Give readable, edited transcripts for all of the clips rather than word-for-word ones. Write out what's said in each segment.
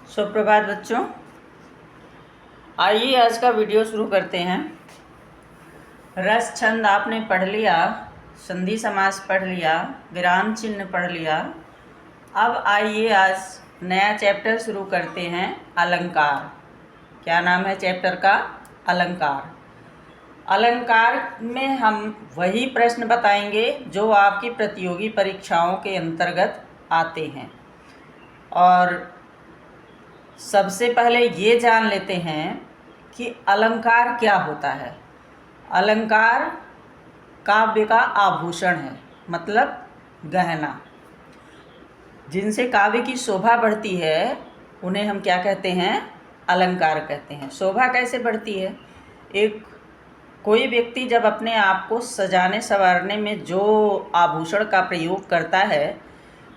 सुप्रभात बच्चों, आइए आज का वीडियो शुरू करते हैं। रस छंद आपने पढ़ लिया, संधि समास पढ़ लिया, विराम चिन्ह पढ़ लिया। अब आइए आज नया चैप्टर शुरू करते हैं, अलंकार। क्या नाम है चैप्टर का? अलंकार। अलंकार में हम वही प्रश्न बताएंगे जो आपकी प्रतियोगी परीक्षाओं के अंतर्गत आते हैं। और सबसे पहले ये जान लेते हैं कि अलंकार क्या होता है। अलंकार काव्य का आभूषण है, मतलब गहना। जिनसे काव्य की शोभा बढ़ती है उन्हें हम क्या कहते हैं? अलंकार कहते हैं। शोभा कैसे बढ़ती है? कोई व्यक्ति जब अपने आप को सजाने संवारने में जो आभूषण का प्रयोग करता है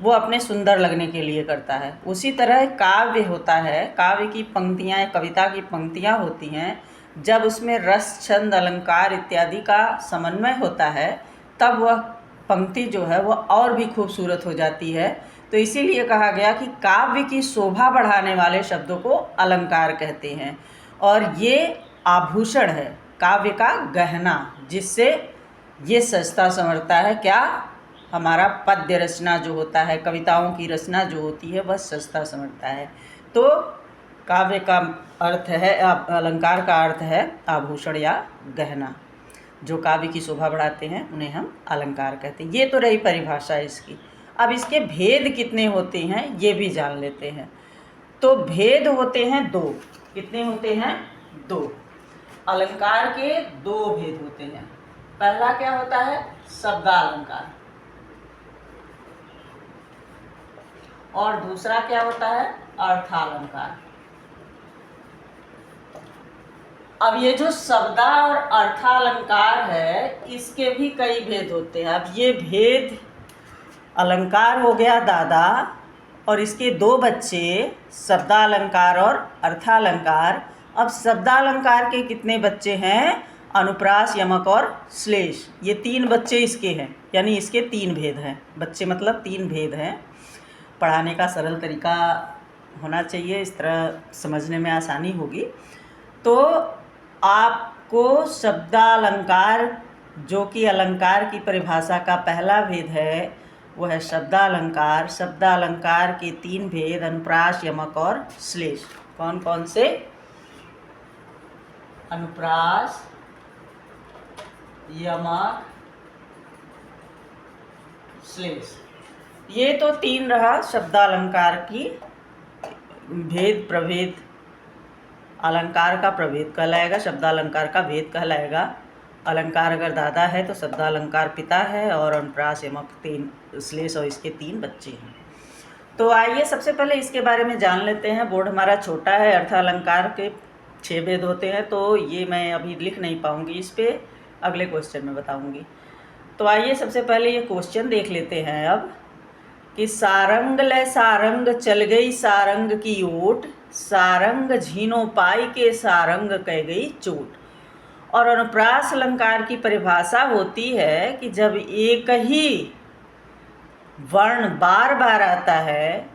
वो अपने सुंदर लगने के लिए करता है। उसी तरह काव्य होता है, काव्य की पंक्तियाँ, कविता की पंक्तियाँ होती हैं, जब उसमें रस छंद अलंकार इत्यादि का समन्वय होता है तब वह पंक्ति जो है वह और भी खूबसूरत हो जाती है। तो इसीलिए कहा गया कि काव्य की शोभा बढ़ाने वाले शब्दों को अलंकार कहते हैं। और ये आभूषण है, काव्य का गहना, जिससे ये सजता संवरता है। क्या? हमारा पद्य रचना जो होता है, कविताओं की रचना जो होती है, वह सजता संवरता है। तो काव्य का अर्थ है, अलंकार का अर्थ है आभूषण या गहना। जो काव्य की शोभा बढ़ाते हैं उन्हें हम अलंकार कहते हैं। ये तो रही परिभाषा इसकी। अब इसके भेद कितने होते हैं ये भी जान लेते हैं। तो भेद होते हैं दो। कितने होते हैं? दो। अलंकार के दो भेद होते हैं। पहला क्या होता है? शब्दालंकार। और दूसरा क्या होता है? अर्थालंकार। अब ये जो शब्दा और अर्थालंकार है, इसके भी कई भेद होते हैं। अब ये भेद, अलंकार हो गया दादा और इसके दो बच्चे शब्दालंकार और अर्थालंकार। अब शब्दालंकार के कितने बच्चे हैं? अनुप्रास, यमक और श्लेष। ये तीन बच्चे इसके हैं, यानी इसके तीन भेद हैं। बच्चे मतलब तीन भेद हैं। पढ़ाने का सरल तरीका होना चाहिए, इस तरह समझने में आसानी होगी। तो आपको शब्दालंकार, जो कि अलंकार की परिभाषा का पहला भेद है, वो है शब्दालंकार। शब्दालंकार के तीन भेद, अनुप्रास, यमक और श्लेष। कौन कौन से? अनुप्रास, यमक, श्लेष। ये तो तीन रहा शब्दालंकार की भेद, प्रभेद। अलंकार का प्रभेद कहलाएगा, शब्दालंकार का भेद कहलाएगा। अलंकार अगर दादा है तो शब्दालंकार पिता है, और अनुप्रास, यमक, तीन, श्लेष और इसके तीन बच्चे हैं। तो आइए सबसे पहले इसके बारे में जान लेते हैं। बोर्ड हमारा छोटा है। अर्थालंकार के 6 भेद होते हैं, तो ये मैं अभी लिख नहीं पाऊँगी, इस पर अगले क्वेश्चन में बताऊँगी। तो आइए सबसे पहले ये क्वेश्चन देख लेते हैं अब कि सारंग ले सारंग चल गई सारंग की ओट, सारंग झीनो पाई के सारंग कह गई चोट। और अनुप्रास अलंकार की परिभाषा होती है कि जब एक ही वर्ण बार बार आता है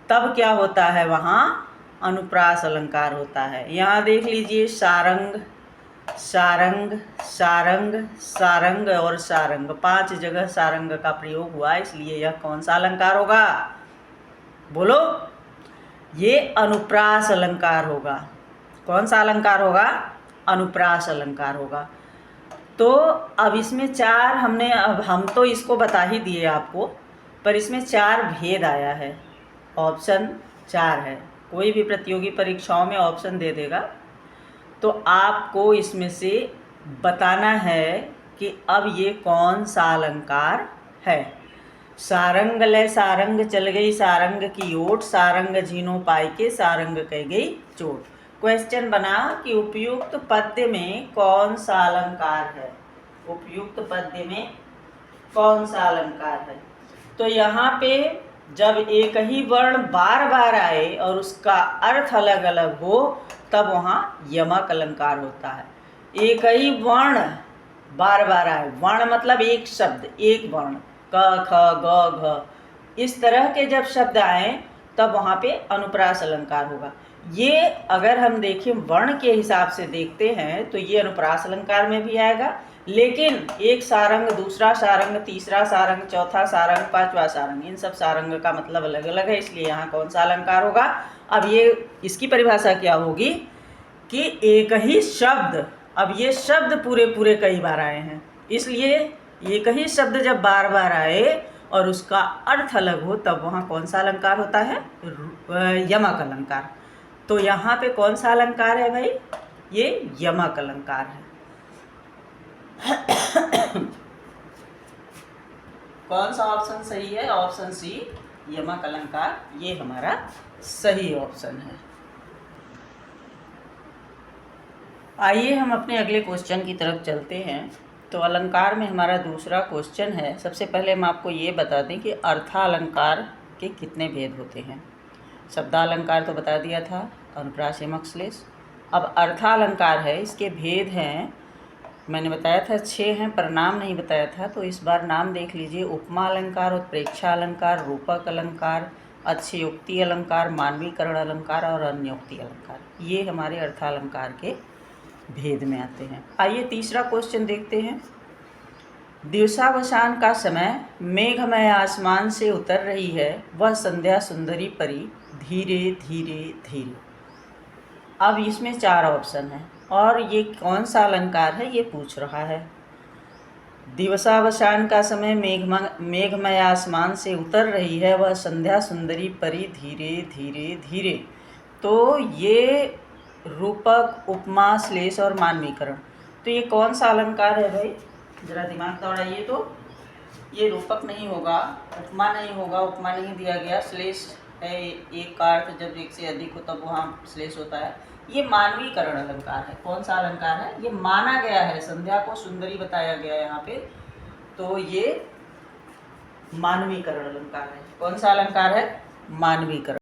तब क्या होता है? वहाँ अनुप्रास अलंकार होता है। यहाँ देख लीजिए, सारंग, सारंग, सारंग, सारंग और सारंग, 5 जगह सारंग का प्रयोग हुआ, इसलिए यह कौन सा अलंकार होगा? बोलो। ये अनुप्रास अलंकार होगा। कौन सा अलंकार होगा? अनुप्रास अलंकार होगा। तो अब इसमें 4 हमने, अब हम तो इसको बता ही दिए आपको, पर इसमें 4 भेद आया है। ऑप्शन 4 है। कोई भी प्रतियोगी परीक्षाओं में ऑप्शन दे देगा, तो आपको इसमें से बताना है कि अब ये कौन सा अलंकार है। सारंग ले सारंग चल गई सारंग की ओट, सारंग झीनो पाई के सारंग कह गई चोट। क्वेश्चन बना कि उपयुक्त पद्य में कौन सा अलंकार है? उपयुक्त पद्य में कौन सा अलंकार है? तो यहाँ पे जब एक ही वर्ण बार बार आए और उसका अर्थ अलग अलग हो तब वहाँ यमक अलंकार होता है। एक ही वर्ण बार बार आए, वर्ण मतलब एक शब्द, एक वर्ण, क, ख, ग, घ, इस तरह के जब शब्द आए तब वहाँ पे अनुप्रास अलंकार होगा। ये अगर हम देखें वर्ण के हिसाब से देखते हैं तो ये अनुप्रास अलंकार में भी आएगा, लेकिन एक सारंग, दूसरा सारंग, तीसरा सारंग, चौथा सारंग, पांचवा सारंग, इन सब सारंग का मतलब अलग अलग है, इसलिए यहाँ कौन सा अलंकार होगा। अब ये इसकी परिभाषा क्या होगी कि एक ही शब्द, अब ये शब्द पूरे पूरे कई बार आए हैं, इसलिए एक ही शब्द जब बार बार आए और उसका अर्थ अलग हो तब वहाँ कौन सा अलंकार होता है, यमक अलंकार। तो यहाँ पे कौन सा अलंकार है भाई, ये यमक अलंकार है। कौन सा ऑप्शन सही है, ऑप्शन सी यमक अलंकार, ये हमारा सही ऑप्शन है। आइए हम अपने अगले क्वेश्चन की तरफ चलते हैं। तो अलंकार में हमारा दूसरा क्वेश्चन है। सबसे पहले हम आपको ये बता दें कि अर्थालंकार के कितने भेद होते हैं। शब्दालंकार तो बता दिया था, अनुप्रास, यमक, श्लेष। अब अर्थालंकार है, इसके भेद हैं, मैंने बताया था 6 हैं, पर नाम नहीं बताया था, तो इस बार नाम देख लीजिए। उपमा अलंकार, उत्प्रेक्षा अलंकार, रूपक अलंकार, अतिशयोक्ति अलंकार, मानवीकरण अलंकार और अन्योक्ति अलंकार, ये हमारे अर्थालंकार के भेद में आते हैं। आइए तीसरा क्वेश्चन देखते हैं। दिवसावसान का समय, मेघमय आसमान से उतर रही है, वह संध्या सुंदरी परी, धीरे धीरे धीरे। अब इसमें 4 ऑप्शन हैं और ये कौन सा अलंकार है ये पूछ रहा है। दिवसावसान का समय, मेघमय आसमान से उतर रही है, वह संध्या सुंदरी परी, धीरे धीरे धीरे। तो ये रूपक, उपमा, श्लेष और मानवीकरण, तो ये कौन सा अलंकार है भाई, जरा दिमाग दौड़ाइए। तो ये रूपक नहीं होगा, उपमा नहीं होगा, उपमा नहीं दिया गया, श्लेष है, एक का अर्थ जब एक से अधिक हो तब वहाँ श्लेष होता है। ये मानवीकरण अलंकार है। कौन सा अलंकार है, ये माना गया है, संध्या को सुंदरी बताया गया है यहाँ पे, तो ये मानवीकरण अलंकार है। कौन सा अलंकार है, मानवीकरण।